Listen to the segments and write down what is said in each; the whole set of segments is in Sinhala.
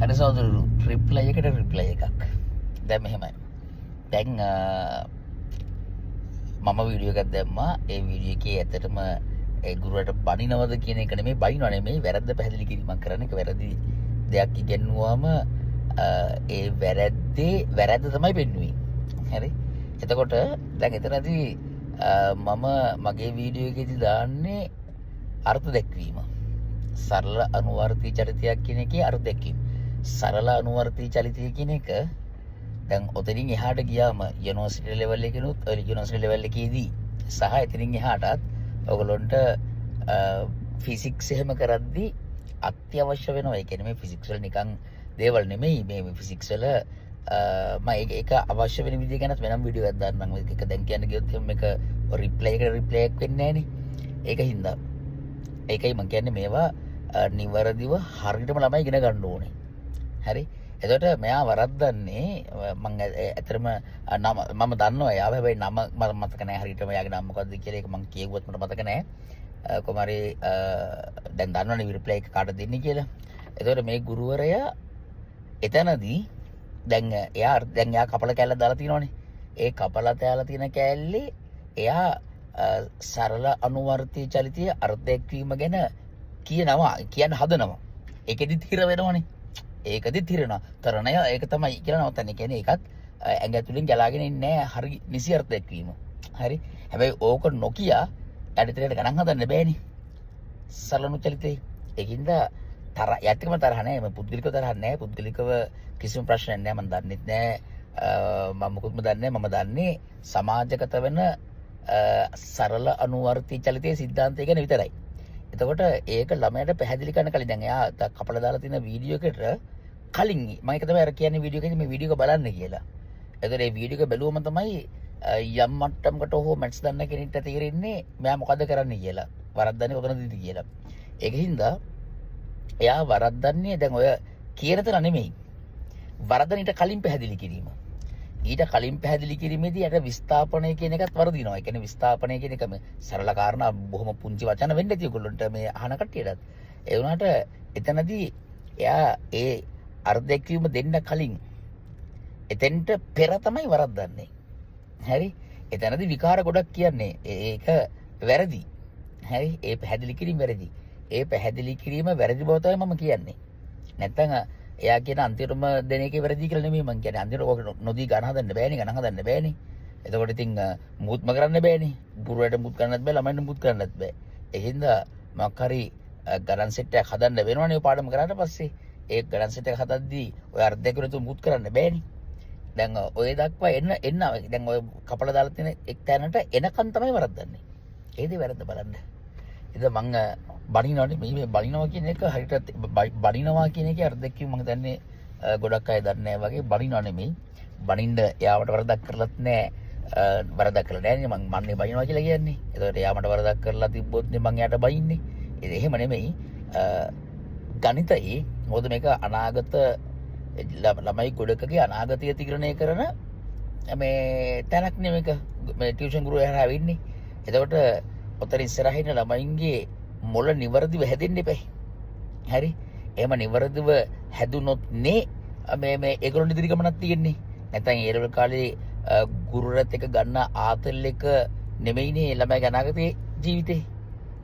හරි සහෝදරරු රිප්ලයි එකට රිප්ලයි එකක්. දැන් මෙහෙමයි. දැන් මම වීඩියෝ එකක් දැම්මා. ඒ වීඩියෝ එකේ ඇත්තටම ඒ ගුරුවරට බනිනවද කියන එක නෙමෙයි, බනිනව නෙමෙයි, වැරද්ද පැහැදිලි කිරීමක් කරන්න. ඒක වැරදි දෙයක් ඉගෙනුවාම ඒ වැරද්ද තමයි පෙන්වුවේ. හරි. එතකොට දැන් එතනදී මම මගේ වීඩියෝ එකේදී දාන්නේ අර්ථ දැක්වීම. සරල අනුවර්තී චරිතයක් කියන එකේ අර්ථ දැක්වීම. සරල අනුවර්තී චලිතය කියන එක දැන් ඔතනින් එහාට ගියාම යුනිවර්සිටි ලෙවල් එකේනොත් යුනිවර්සිටි ලෙවල් එකේදී සහ එතනින් එහාටත් ඔයගොල්ලොන්ට ෆිසික්ස් එහෙම කරද්දී අත්‍යවශ්‍ය වෙනවා. ඒ කියන්නේ මේ ෆිසික්ස් වල නිකන් දේවල් නෙමෙයි, මේ ෆිසික්ස් වල මම ඒක අවශ්‍ය වෙන විදිය ගැනත් වෙනම වීඩියෝ එකක් දාන්නම්. ඒක දැන් කියන්න ගියොත් මේක රිප්ලයි එකක් වෙන්නේ නැහනේ. ඒකින්ද ඒකයි මම කියන්නේ මේවා නිවැරදිව හරියටම ළමයි ඉගෙන ගන්න ඕනේ. හරි. එතකොට මෙයා වරද්දන්නේ මම ඇත්තටම මම දන්නවා එයාව, හැබැයි නම මට මතක නැහැ හරියටම එයාගේ නම මොකද්ද කියලා. ඒක මම කියෙව්වත් මට මතක නැහැ. කොහමරි දැන් දන්නවනේ රිප්ලයි එක කාටද දෙන්නේ කියලා. එතකොට මේ ගුරුවරයා එතනදී දැන් එයා කපල කැල්ල දාලා තියෙනවනේ. ඒ කපලා දාලා තියෙන කැල්ලේ එයා සරල අනුවර්තී චලිතයේ අර්ථ දැක්වීම ගැන කියන්න හදනවා. ඒකෙදිත් හිර වෙනවනේ. ඒකදිත් හිරෙනවා. තරණය ඒක තමයි කියලා නවත්තන්නේ. කියන්නේ ඒකත් ඇඟ ඇතුලින් ගලාගෙන ඉන්නේ හරි නිසි අර්ථ දැක්වීම. හරි. හැබැයි ඕක නොකිය ඇඩිතරේට ගණන් හදන්න බෑනේ. සරල අනුචලිතේ. ඒකින්ද යැත්තකම තරහ නැහැ. මම පුද්ගලිකව තරහ නැහැ. පුද්ගලිකව කිසිම ප්‍රශ්නයක් නැහැ. මම දන්නෙත් නැහැ. මම මොකුත්ම දන්නේ නැහැ. මම දන්නේ සමාජගත වෙන සරල අනුවර්තී චලිතයේ සිද්ධාන්තය ගැන විතරයි. එතකොට ඒක ළමයට පැහැදිලි කරන්න කලින් දැන් එයා කපලා දාලා තියෙන වීඩියෝ එකට කලින් මම ඒක තමයි අර කියන්නේ වීඩියෝ එකේදී මේ වීඩියෝ එක බලන්න කියලා. එතකොට මේ වීඩියෝ එක බැලුවම තමයි යම් මට්ටමකට හෝ මැට්ස් දන්න කෙනෙක්ට තේරෙන්නේ මෙයා මොකද කරන්නේ කියලා. වරද්දන්නේ කොතනදීද කියලා. ඒකින්ද එයා වරද්දන්නේ දැන් ඔය කියන තර නෙමෙයි. වරදන ඊට කලින් පැහැදිලි කිරීම. ඊට කලින් පැහැදිලි කිරීමේදී අර විස්ථාපනය කියන එකත් වරදිනවා. ඒ කියන්නේ විස්ථාපනය කියන එක මේ සරල කාරණා බොහොම පුංචි වචන වෙන්න ඇති ඔයගොල්ලන්ට මේ අහන කට්ටියටත්. ඒ වුණාට එතනදී එයා ඒ අර්ථ දැක්වීම දෙන්න කලින් එතෙන්ට පෙර තමයි වරද්දන්නේ. හරි. එතනදී විකාර ගොඩක් කියන්නේ. ඒක වැරදි. හරි. ඒ පැහැදිලි කිරීම වැරදි. ඒ පැහැදිලි කිරීම වැරදි බව තමයි මම කියන්නේ. නැත්තම් එයා කියන අන්තිමටම දෙන එකේ වැරදි කියලා නෙමෙයි මම කියන්නේ. අන්තිමට ඔක නොදී ගණන් හදන්න බෑනේ, ගණන් හදන්න බෑනේ. එතකොට ඉතින් මුත්ම කරන්න බෑනේ. ගුරුවරට මුත් කරන්නත් බෑ, ළමයින්ට මුත් කරන්නත් බෑ. ඒ හින්දා මොකක් හරි ගණන් සෙට් එකක් හදන්න වෙනවනේ ඔය පාඩම කරාට පස්සේ. ඒ ගණන් සෙට් එක හදද්දී ඔය අර්ධ දෙක තුන මුත් කරන්න බෑනේ. දැන් ඔය දක්වා එන්න දැන් ඔය කපලා දාලා තියෙන එක් තැනට එනකන් තමයි වරද්දන්නේ. ඒකේ වැරද්ද බලන්න. ඉතින් මං බනිනවනේ මේ බනිනවා කියන එක හරියට බනිනවා කියන එකේ අර්ථ දැක්වීම මම දන්නේ ගොඩක් අය දන්නේ නැහැ වගේ. බනිනවා නෙමෙයි, බනින්න එයාවට වරදක් කරලත් නැහැ. වරදක් කරලා නැහැ නේ මං මන්නේ බනිනවා කියලා කියන්නේ. ඒකට එයාමට වරදක් කරලා තිබ්බොත් නේ මං එයාට බනින්නේ. ඒක එහෙම නෙමෙයි. ගණිතයේ මොකද මේක අනාගත ළමයි ගොඩකගේ අනාගතය තීරණය කරන මේ තැනක් නේ මේක. මේ ටියුෂන් ගුරුවරයා හැවෙන්නේ. එතකොට ඔතන ඉස්සරහින් ළමයින්ගේ මොළ නිවර්දිව හැදෙන්න එපා. හරි. එහෙම නිවර්දිව හැදුනොත් නේ මේ ඒගොල්ලෝ ඉදිරි ගමනක් තියෙන්නේ. නැත්නම් ඒ ලෙවල් කාලේ ගුරුවරත් එක්ක ගන්න ආතල් එක නෙමෙයිනේ ළමයි අනාගතයේ ජීවිතේ.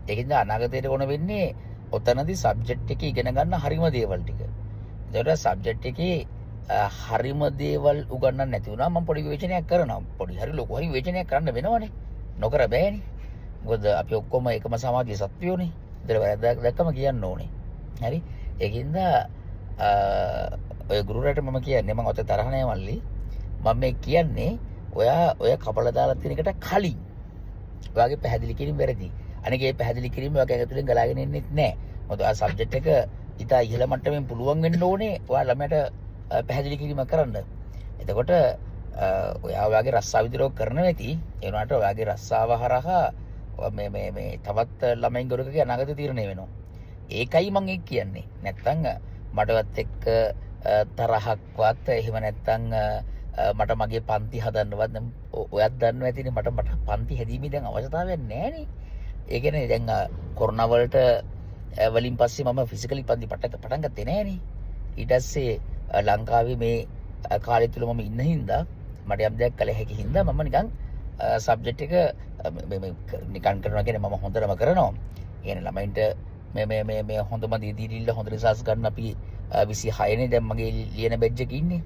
ඒකින්ද අනාගතයට ඕන වෙන්නේ ඔතනදී සබ්ජෙක්ට් එකේ ඉගෙන ගන්න හරිම දේවල් ටික. ඒකට සබ්ජෙක්ට් එකේ හරිම දේවල් උගන්නන්න නැති වුණා මම පොඩි විවේචනයක් කරනවා. පොඩි හරි ලොකු හරි විවේචනයක් කරන්න වෙනවනේ. නොකර බෑනේ. මොකද අපි ඔක්කොම එකම සමාජයේ සත්වයෝනේ. ඒතර වැරද්දක් දැක්කම කියන්න ඕනේ. හරි. ඒකින්ද ඔය ගුරුවරයාට මම කියන්නේ මම ඔතේ තරහ නැහැ මල්ලි. මම මේ කියන්නේ ඔය කපලා දාලා තියෙන එකට කලින් ඔයාගේ පැහැදිලි කිරීම වැරදි. අනික ඒ පැහැදිලි කිරීම ඔයාගේ ඇතුලෙන් ගලාගෙන එන්නේ නැහැ. මොකද ආ සබ්ජෙක්ට් එක ඉතා ඉහළ මට්ටමින් පුළුවන් වෙන්න ඕනේ ඔයා ළමයට පැහැදිලි කිරීමක් කරන්න. එතකොට ඔයා ඔයාගේ රස්සාව විදිරෝ කරන නැති ඒ වුණාට ඔයාගේ රස්සාව හරහා මේ තවත් ළමයින් ගොඩකගේ අනාගත තීරණය වෙනවා. ඒකයි මම කියන්නේ. නැත්තම් මටවත් එක්ක තරහක්වත් එහෙම නැත්තම් මට මගේ පන්ති හදන්නවත් ඔයත් දන්නවා ඇතිනේ මට පන්ති හැදීමේ දැන් අවශ්‍යතාවයක් නැහැ නේ. ඒ කියන්නේ දැන් කොරෝනා වලට වලින් පස්සේ මම ෆිසිකලි පන්ති පටන් ගත්තේ නැහැ නේ. ඊට පස්සේ ලංකාවේ මේ කාලය තුල මම ඉන්න හින්දා මට යම් දෙයක් කළ හැකි හින්දා මම නිකන් සබ්ජෙක්ට් එක නිකන් කරනවා කියන්නේ මම හොඳටම කරනවා. කියන්නේ ළමයින්ට මේ හොඳම දේ දීලා හොඳ රිසර්ච් ගන්න අපි 26 නේ දැන් මගේ ලියන බැච් එකේ ඉන්නේ.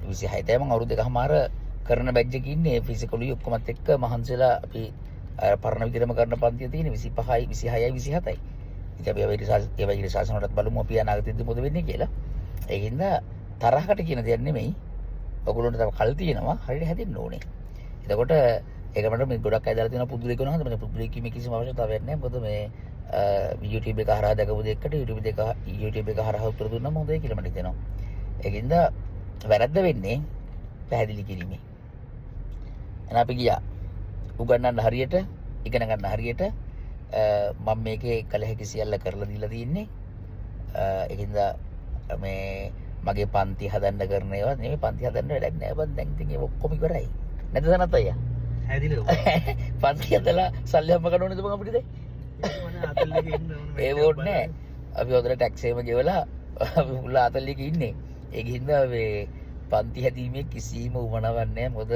26 තමයි මම අවුරුදු දෙකමාර කරන බැච් එකේ ඉන්නේ. ෆිසිකලි ඔක්කොමත් එක්ක මහන්සිලා අපි පරණ විදිහටම කරන පන්තිය තියෙන 25යි 26යි 27යි. ඉතින් අපි ඒ වගේ රිසර්ච් වලට බලමු අපි අනාගතයේදී මොකද වෙන්නේ කියලා. ඒකින්ද තරහකට කියන දෙයක් නෙමෙයි. ඔයගොල්ලන්ට තව කල් තියෙනවා. හරියට හැදෙන්න ඕනේ. එතකොට ඒක මට මේ ගොඩක් අය දාලා තියෙන පුදුලේ කරනවා. මම පුදුලේ කීමේ කිසිම අවශ්‍යතාවයක් නැහැ. මොකද මේ YouTube එක හරහා දැකපු දෙයකට YouTube එක හරහා උත්තර දුන්නම හොඳයි කියලා මට හිතෙනවා. ඒකින්ද වැරද්ද වෙන්නේ පැහැදිලි කිරීමේ. එහෙනම් අපි ගියා උගන්නන්න හරියට ඉගෙන ගන්න හරියට මම මේකේ කල හැකි සියල්ල කරලා දීලා තින්නේ. ඒකින්ද මේ මගේ පන්ති හදන්න කරන ඒවා නෙමෙයි පන්ති හදන්න වැඩක් නෑ බං දැන් ඉතින් ඒක ඔක්කොම ඉවරයි. නැද්ද සනත් අයියා? හැදිලා පන්ති හදලා සල්ලි හම්බ කරන්න ඕනේද බං අපිට දැන්? ඒ වෝඩ් නෑ. අපි හොදලා ටැක්ස් එකම ගෙවලා අපි මුල අතල්ලියක ඉන්නේ. ඒකින්ද මේ පන්ති හැදීමේ කිසිම උවමනාවක් නෑ. මොකද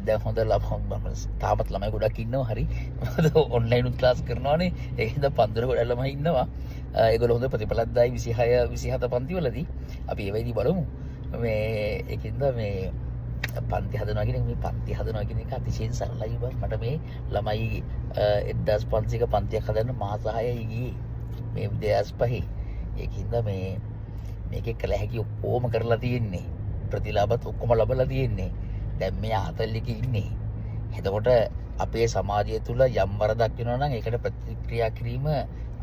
දැන් හොඳ තාමත් ළමයි ගොඩක් ඉන්නවා හරි. මොකද ඔන්ලයින් ක්ලාස් කරනවානේ. ඒකින්ද පන්දර ගොඩක් ළමයි ඉන්නවා. ඒගොල්ලෝ හොඳ ප්‍රතිඵලක් දායි 26 27 පන්ති වලදී. අපි ඒ වෙයිදී බලමු. මේ ඒකින්ද මේ පන්ති හදනවා කියන මේ පන්ති හදනවා කියන එක අතිශයින් සරලයි බං. මට මේ ළමයි 1500ක පන්තියක් හදන්න මාස 6යි ගියේ. මේ 2005. ඒකින්ද මේකේ කළ හැකි ඔක්කොම කරලා තියෙන්නේ. ප්‍රතිලාභත් ඔක්කොම ලබලා තියෙන්නේ. දැන් මේ 40 ඉන්නේ. එතකොට අපේ සමාජය තුල යම් වරදක් වෙනවා නම් ඒකට ප්‍රතික්‍රියා කිරීම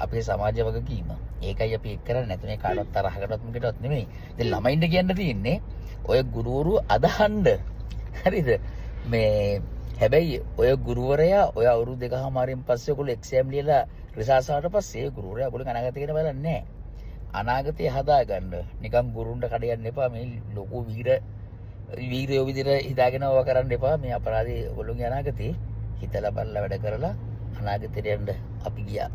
අපේ සමාජ වගකීම. ඒකයි අපි එක් කරන්නේ නැතුනේ කාටවත් තරහකටවත් මොකටවත් නෙමෙයි. ඉතින් ළමයින්ට කියන්න තියෙන්නේ ඔය ගුරුවරු අදහන්න. හරිද? මේ හැබැයි ඔය ගුරුවරයා ඔය අවුරුදු දෙකමාරින් පස්සේ ඔයගොල්ලෝ එක්සෑම් ලියලා රිසර්ච් ආවට පස්සේ ගුරුවරයා ඔයගොල්ලෝ අනාගතය ගැන බලන්නේ නැහැ. අනාගතය හදාගන්න නිකම් ගුරුන්ට කඩ යන්න එපා. මේ ලොකු වීරයෝ විදිහට හිතාගෙන ඕවා කරන්න එපා. මේ අපරාධي ඔයගොල්ලෝගේ අනාගතේ හිතලා බලලා වැඩ කරලා අනාගතයට යන්න අපි ගියා.